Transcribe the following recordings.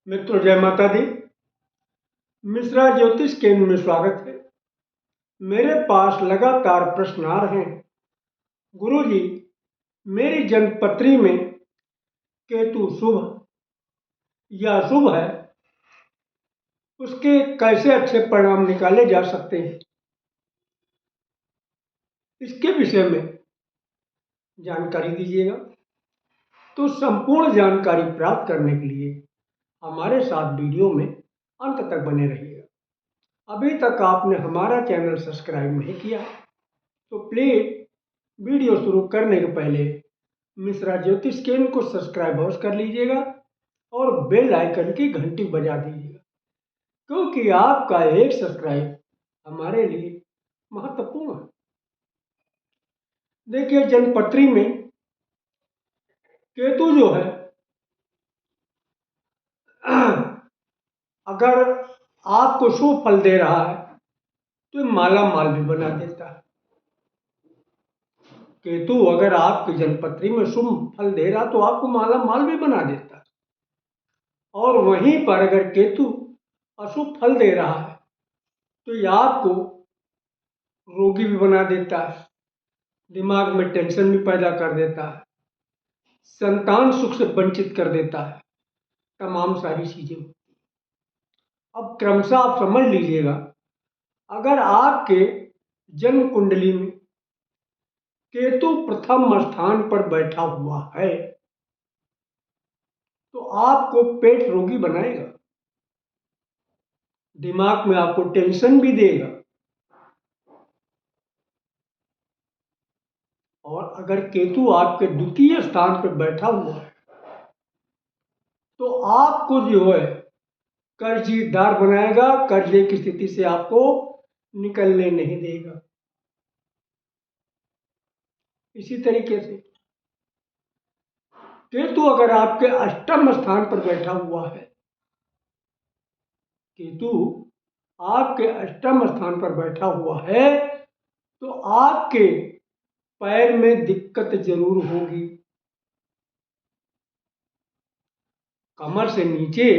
मित्रों, जय माता दी। मिश्रा ज्योतिष केंद्र में स्वागत है। मेरे पास लगातार प्रश्न आ रहे हैं। गुरुजी, मेरी जन्मपत्री में केतु शुभ या अशुभ है, उसके कैसे अच्छे परिणाम निकाले जा सकते हैं? इसके विषय में जानकारी दीजिएगा। तो संपूर्ण जानकारी प्राप्त करने के लिए हमारे साथ वीडियो में अंत तक बने रहिएगा। अभी तक आपने हमारा चैनल सब्सक्राइब नहीं किया तो प्लीज वीडियो शुरू करने के पहले मिश्रा ज्योतिष केंद्र को सब्सक्राइब अवश्य कर लीजिएगा और बेल आइकन की घंटी बजा दीजिएगा, क्योंकि आपका एक सब्सक्राइब हमारे लिए महत्वपूर्ण है। देखिए, जन्मपत्री में केतु जो है, अगर आपको शुभ फल दे रहा है तो माला माल भी बना देता है। केतु अगर आपकी जन्मपत्री में शुभ फल दे रहा तो आपको माला माल भी बना देता है। और वहीं पर अगर केतु अशुभ फल दे रहा है तो यह आपको रोगी भी बना देता है, दिमाग में टेंशन भी पैदा कर देता है, संतान सुख से वंचित कर देता है, तमाम सारी चीजें। अब क्रमशः आप समझ लीजिएगा, अगर आपके जन्म कुंडली में केतु प्रथम स्थान पर बैठा हुआ है तो आपको पेट रोगी बनाएगा, दिमाग में आपको टेंशन भी देगा। और अगर केतु आपके द्वितीय स्थान पर बैठा हुआ है तो आपको जो है कर्जदार बनाएगा, कर्जे की स्थिति से आपको निकलने नहीं देगा। इसी तरीके से केतु अगर आपके अष्टम स्थान पर बैठा हुआ है, केतु आपके अष्टम स्थान पर बैठा हुआ है तो आपके पैर में दिक्कत जरूर होगी। कमर से नीचे,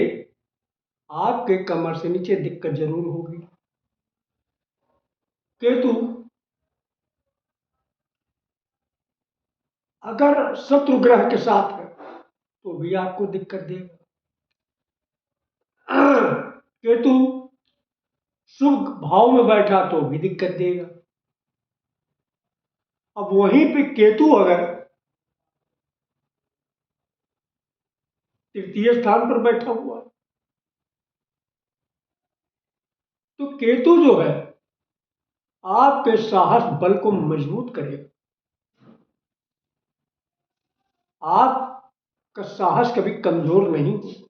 आपके कमर से नीचे दिक्कत जरूर होगी। केतु अगर शत्रु ग्रह के साथ है तो भी आपको दिक्कत देगा। केतु शुभ भाव में बैठा तो भी दिक्कत देगा। अब वहीं पे केतु अगर तृतीय स्थान पर बैठा हुआ तो केतु जो है आपके साहस बल को मजबूत करेगा। आपका साहस कभी कमजोर नहीं होगा।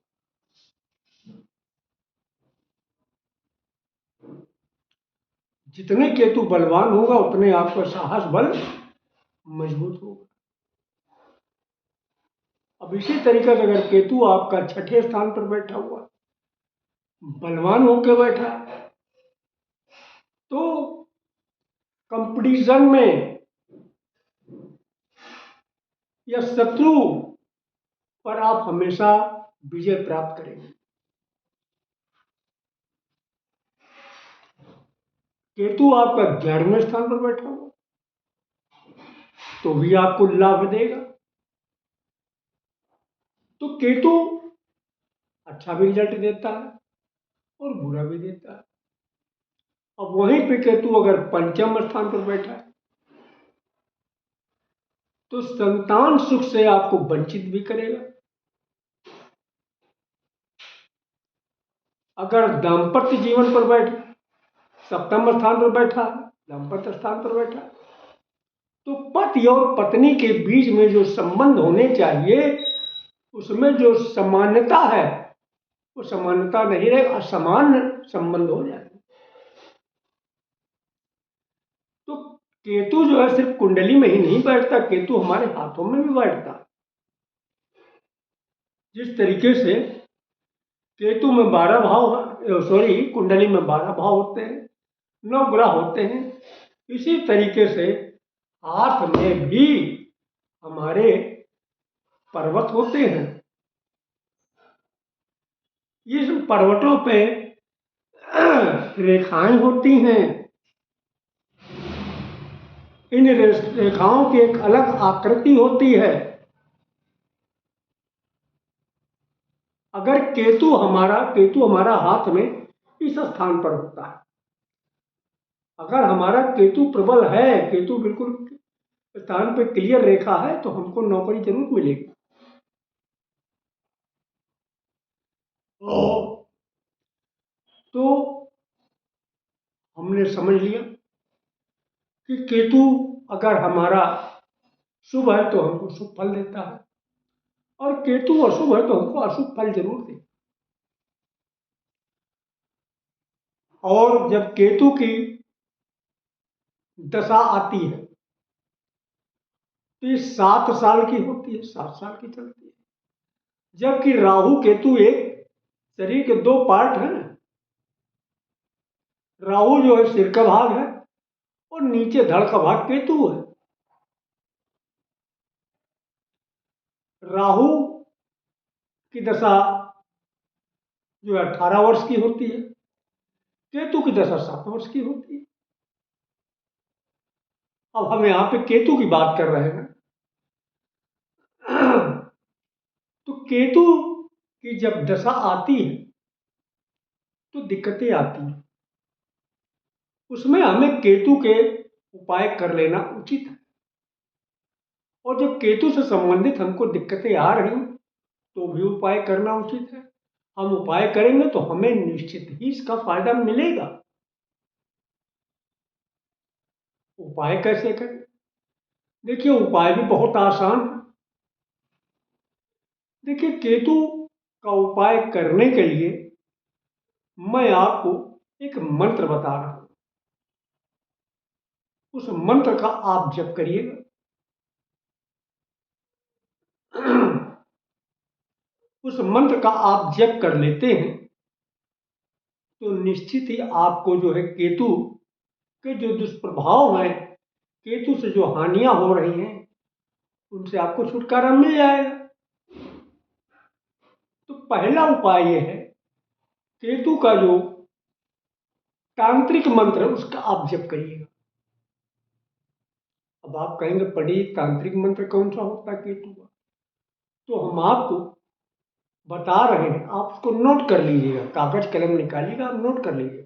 जितने केतु बलवान होगा उतने आपका साहस बल मजबूत होगा। अब इसी तरीके से अगर केतु आपका छठे स्थान पर बैठा हुआ, बलवान होकर बैठा, तो कंपटीशन में या शत्रु पर आप हमेशा विजय प्राप्त करेंगे। केतु आपका 11वें स्थान पर बैठा हुआ तो भी आपको लाभ देगा। तो केतु अच्छा भी रिजल्ट देता है और बुरा भी देता है। अब वहीं पे केतु अगर पंचम स्थान पर बैठा है तो संतान सुख से आपको वंचित भी करेगा। अगर दांपत्य जीवन पर बैठा, सप्तम स्थान पर बैठा, दांपत्य स्थान पर बैठा, तो पति और पत्नी के बीच में जो संबंध होने चाहिए उसमें जो समानता है वो समानता नहीं रहे, असमान संबंध हो जाए। तो केतु जो है सिर्फ कुंडली में ही नहीं बैठता, केतु हमारे हाथों में भी बैठता। जिस तरीके से केतु में 12 भाव, कुंडली में 12 भाव होते हैं, 9 ग्रह होते हैं, इसी तरीके से हाथ में भी हमारे पर्वत होते हैं। इस पर्वतों पे रेखाएं होती हैं। इन रेखाओं की एक अलग आकृति होती है। अगर केतु हमारा हाथ में इस स्थान पर होता है, अगर हमारा केतु प्रबल है, केतु बिल्कुल स्थान पे क्लियर रेखा है, तो हमको नौकरी जरूर मिलेगी। तो हमने समझ लिया कि केतु अगर हमारा शुभ है तो हमको शुभ फल देता है, और केतु अशुभ है तो हमको अशुभ फल जरूर देता है। और जब केतु की दशा आती है तो ये 7 साल की होती है, 7 साल की चलती है। जबकि राहु केतु एक शरीर के दो पार्ट हैं। राहु जो है सिर का भाग है, और नीचे धड़ का भाग केतु है। राहु की दशा जो है 18 वर्ष की होती है, केतु की दशा 7 वर्ष की होती है। अब हम यहां पे केतु की बात कर रहे हैं। तो केतु की जब दशा आती है तो दिक्कतें आती हैं। उसमें हमें केतु के उपाय कर लेना उचित है। और जब केतु से संबंधित हमको दिक्कतें आ रही तो भी उपाय करना उचित है। हम उपाय करेंगे तो हमें निश्चित ही इसका फायदा मिलेगा। उपाय कैसे करें? देखिए, उपाय भी बहुत आसान है। देखिए, केतु का उपाय करने के लिए मैं आपको एक मंत्र बता रहा हूं। उस मंत्र का आप जप करिएगा। उस मंत्र का आप जप कर लेते हैं तो निश्चित ही आपको जो है केतु के जो दुष्प्रभाव हैं, केतु से जो हानियां हो रही हैं, उनसे आपको छुटकारा मिल जाएगा। तो पहला उपाय यह है, केतु का जो तांत्रिक मंत्र है उसका आप जप करिएगा। अब आप कहेंगे पंडित, तांत्रिक मंत्र कौन सा होता है केतु का? तो हम आपको बता रहे हैं, आप उसको नोट कर लीजिएगा। कागज कलम निकालिएगा, आप नोट कर लीजिएगा।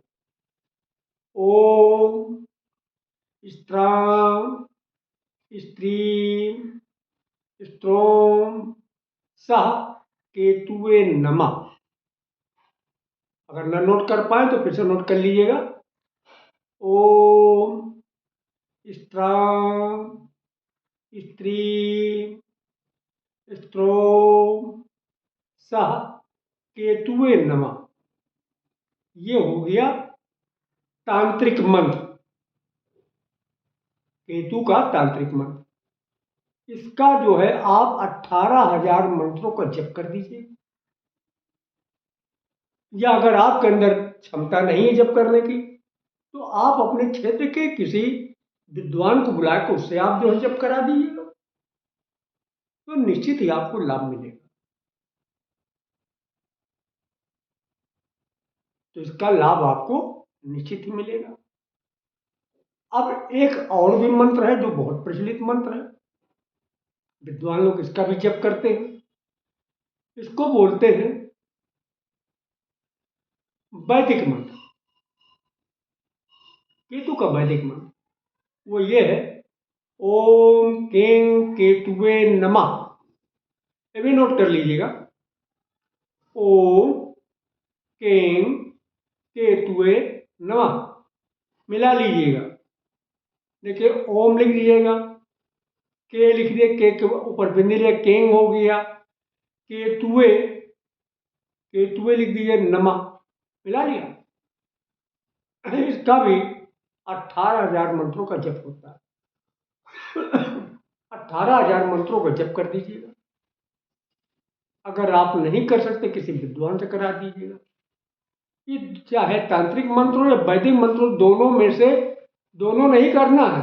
ओम स्त्रां स्त्रीं स्त्रों सह केतुवे नमः। अगर न नोट कर पाए तो फिर से नोट कर लीजिएगा। ओम स्त्रां स्त्रीं स्त्रों सह केतुवे नमः। ये हो गया तांत्रिक मंत्र, केतु का तांत्रिक मंत्र। इसका जो है आप 18,000 मंत्रों का जप कर दीजिए। या अगर आपके अंदर क्षमता नहीं है जप करने की, तो आप अपने क्षेत्र के किसी विद्वान को बुलाकर उससे आप जो है जप करा दीजिएगा, तो निश्चित ही आपको लाभ मिलेगा। तो इसका लाभ आपको निश्चित ही मिलेगा। अब एक और भी मंत्र है जो बहुत प्रचलित मंत्र है, विद्वान लोग इसका भी जप करते हैं। इसको बोलते हैं वैदिक मंत्र। केतु का वैदिक मंत्र वो ये है, ओम कें केतुवे नमः। ये भी नोट कर लीजिएगा। ओम कें केतुवे नमः मिला लीजिएगा। देखिए, ओम लिख लीजिएगा, के लिख दिए, के ऊपर बिंदी लिया, केंग हो गया, केतुवे केतुवे लिख दीजिए, नमः मिला लिया। इसका भी 18,000 मंत्रों का जप होता है। 18,000 मंत्रों का जप कर दीजिएगा। अगर आप नहीं कर सकते, किसी विद्वान से करा दीजिएगा। ये चाहे तांत्रिक मंत्र हो या वैदिक मंत्र हो, दोनों में से दोनों नहीं करना है,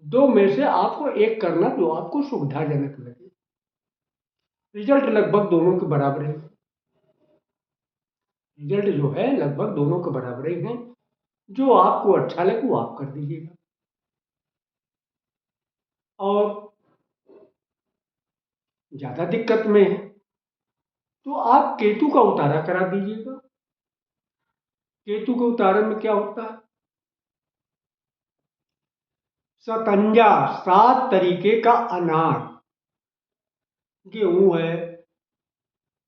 दो में से आपको एक करना जो आपको सुविधाजनक लगे। रिजल्ट लगभग दोनों के बराबर है। रिजल्ट जो है लगभग दोनों के बराबर ही हैं। जो आपको अच्छा लगे वो आप कर दीजिएगा। और ज़्यादा दिक्कत में है तो आप केतु का उतारा करा दीजिएगा। केतु के उतारे में क्या होता है? सतंजा, 7 तरीके का अनाज, गेहूं है,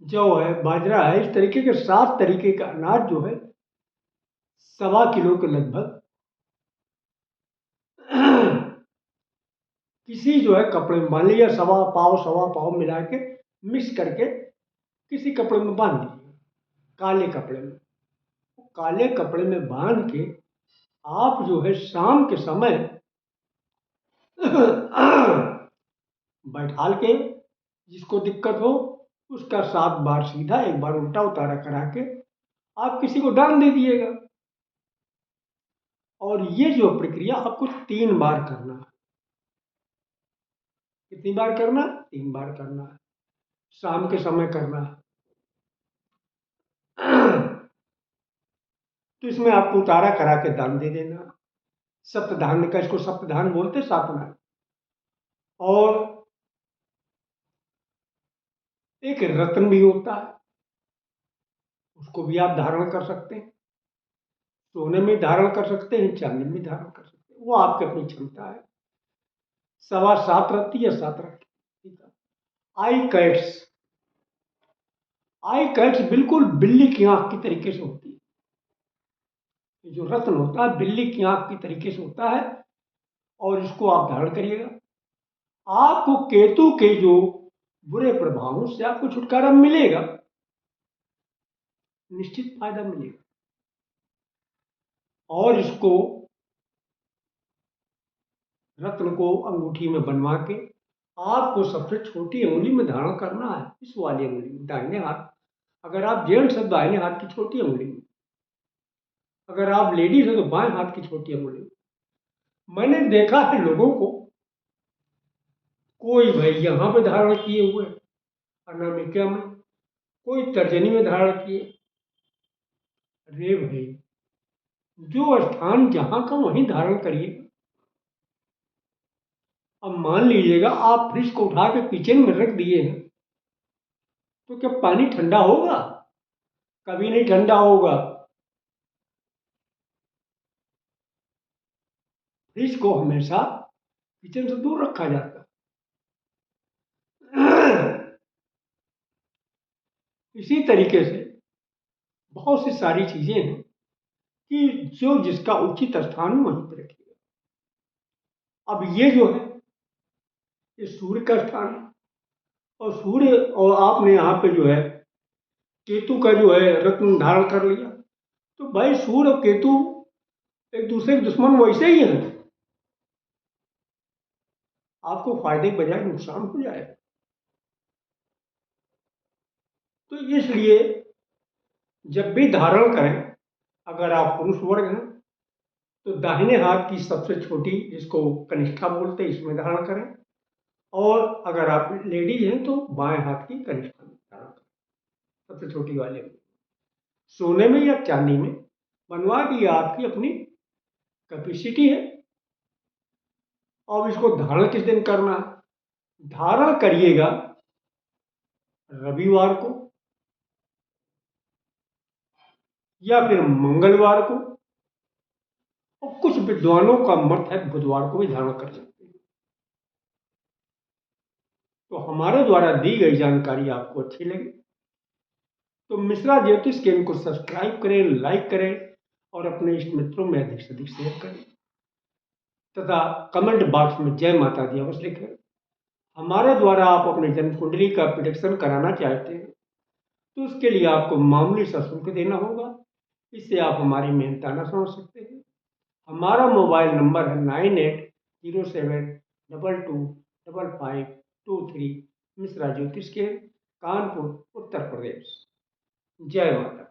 जौ है, बाजरा है, इस तरीके के 7 तरीके का अनाज जो है 1.25 किलो के लगभग किसी जो है कपड़े में मान लीजिए, सवा पाव मिला के मिक्स करके किसी कपड़े में बांध दीजिए, काले कपड़े में। काले कपड़े में बांध के आप जो है शाम के समय बैठाल के, जिसको दिक्कत हो उसका 7 बार सीधा, 1 बार उल्टा उतारा करा के आप किसी को दान दे दिएगा। और ये जो प्रक्रिया आपको 3 बार करना है। कितनी बार करना? 3 बार करना है। शाम के समय करना है। तो इसमें आपको उतारा करा के दान दे देना। सप्तधान्य का, इसको सप्तधान्य बोलते, सातवां। और एक रत्न भी होता है, उसको भी आप धारण कर सकते हैं। सोने में धारण कर सकते हैं, चांदी में धारण कर सकते हैं, वो आपकी अपनी क्षमता है। 7.25 रत्ती या 7 रत्ती। आई कैट्स, आई कैट्स बिल्कुल बिल्ली की आंख की तरीके से होती है। ये जो रत्न होता है बिल्ली की आंख की तरीके से होता है, और इसको आप धारण करिएगा। आपको केतु के जो बुरे प्रभावों से आपको छुटकारा मिलेगा, निश्चित फायदा मिलेगा। और इसको, रत्न को अंगूठी में बनवा के आपको सबसे छोटी उंगली में धारण करना है, इस वाली उंगली में, दाहिने हाथ। अगर आप जेंट्स हैं तो दाहिने हाथ की छोटी उंगली में, अगर आप लेडीज हैं तो बाएं हाथ की छोटी उंगली में। मैंने देखा है लोगों को, कोई भाई यहाँ पे धारण किए हुए, अनामिका में, कोई तर्जनी में धारण किए। अरे भाई, जो स्थान जहां का वहीं धारण करिए। अब मान लीजिएगा आप फ्रिज को उठा के किचन में रख दिए हैं, तो क्या पानी ठंडा होगा? कभी नहीं ठंडा होगा। फ्रिज को हमेशा किचन से दूर रखा जाता है। इसी तरीके से बहुत सी सारी चीजें हैं कि जो जिसका उचित स्थान वहीं पर रखिएगा। अब ये जो है, ये सूर्य का स्थान है। और सूर्य, और आपने यहाँ पे जो है केतु का जो है रत्न धारण कर लिया, तो भाई सूर्य और केतु एक दूसरे के दुश्मन वैसे ही हैं। आपको फायदे के बजाय नुकसान हो जाएगा। तो इसलिए जब भी धारण करें, अगर आप पुरुष वर्ग हैं तो दाहिने हाथ की सबसे छोटी, जिसको कनिष्ठा बोलते हैं, इसमें धारण करें। और अगर आप लेडीज हैं तो बाएं हाथ की कनिष्ठा में धारण करें, सबसे छोटी वाले में। सोने में या चांदी में बनवा की आपकी अपनी कैपेसिटी है। अब इसको धारण किस दिन करना है? धारण करिएगा रविवार को या फिर मंगलवार को, और कुछ विद्वानों का मत है बुधवार को भी धारण कर सकते हैं। तो हमारे द्वारा दी गई जानकारी आपको अच्छी लगी तो मिश्रा ज्योतिष के इनको सब्सक्राइब करें, लाइक करें और अपने इष्ट मित्रों में अधिक से अधिक शेयर करें, तथा कमेंट बॉक्स में जय माता दी अवश्य लिखें। हमारे द्वारा आप अपने जन्म कुंडली का प्रेडिक्शन कराना चाहते हैं तो उसके लिए आपको मामूली सा शुल्क देना होगा। इससे आप हमारी मेहनताना समझ सकते हैं। हमारा मोबाइल नंबर है 9807225523, मिश्रा ज्योतिष के, कानपुर, उत्तर प्रदेश। जय माता।